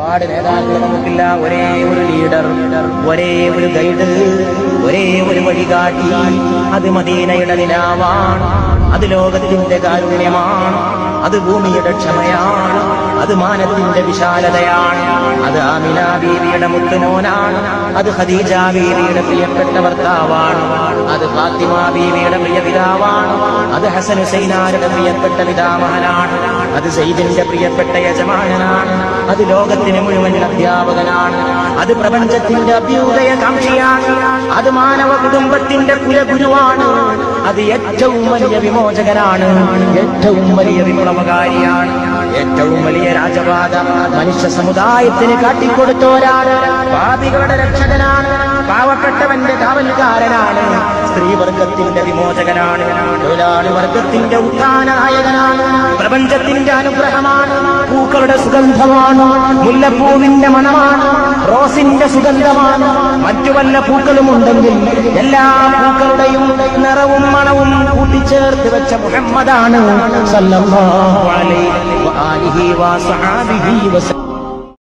ഒരുപാട് നേതാക്കൾ നമുക്കില്ല, ഒരേ ഒരു ലീഡർ, ഒരേ ഒരു ഗൈഡ്, ഒരേ ഒരു വഴികാട്ടി. അത് മദീനയുടെ നിലാവാണ്, അത് ലോകത്തിന്റെ കാരുണ്യമാണ്, അത് ഭൂമിയുടെ ക്ഷമയാണ്, അത് മാനത്തിന്റെ വിശാലതയാണ്, അത് ആമിന ബീവിയുടെ മുത്തുമോനാണ്, അത് ഖദീജ ബീവിയുടെ പ്രിയപ്പെട്ട ഭർത്താവാണ്, അത് ഫാത്തിമ ബീവിയുടെ പ്രിയ പിതാവാണ്, അത് ഹസൻ ഹുസൈനാരുടെ പ്രിയപ്പെട്ട പിതാമഹനാണ്, അത് സയ്യിദിന്റെ പ്രിയപ്പെട്ട യജമാനനാണ്, അത് ലോകത്തിന് മുഴുവൻ അധ്യാപകനാണ്, അത് പ്രപഞ്ചത്തിന്റെ അഭ്യുദയകാംക്ഷിയാണ്, അത് മാനവ കുടുംബത്തിന്റെ കുലഗുരുവാണ്, അത് ഏറ്റവും വലിയ വിമോചകനാണ്, ഏറ്റവും വലിയ വിപ്ലവകാരിയാണ്, ഏറ്റവും വലിയ രാജപാത മനുഷ്യ സമുദായത്തിന് കാട്ടിക്കൊടുത്തോരാണ്, പാപികളുടെ രക്ഷകനാണ്, പാവപ്പെട്ടവന്റെ കാവൽക്കാരനാണ്, സ്ത്രീവർഗത്തിന്റെ വിമോചകനാണ്, തൊഴിലാളി വർഗത്തിന്റെ ഉത്ഥാനനായകനാണ്, പ്രപഞ്ചത്തിന്റെ അനുഗ്രഹമാണ്, പൂക്കളുടെ സുഗന്ധമാണ്, മുല്ലപ്പൂവിന്റെ മണമാണ്, റോസിന്റെ സുഗന്ധമാണ്, മറ്റു വല്ല പൂക്കളും ഉണ്ടെങ്കിൽ എല്ലാ പൂക്കളുടെയും നിറവും മണവും കൂട്ടിച്ചേർത്ത് വെച്ച മുഹമ്മദാണ് സല്ലല്ലാഹു അലൈഹി വആലിഹി വസഹബിഹി വസല്ലം.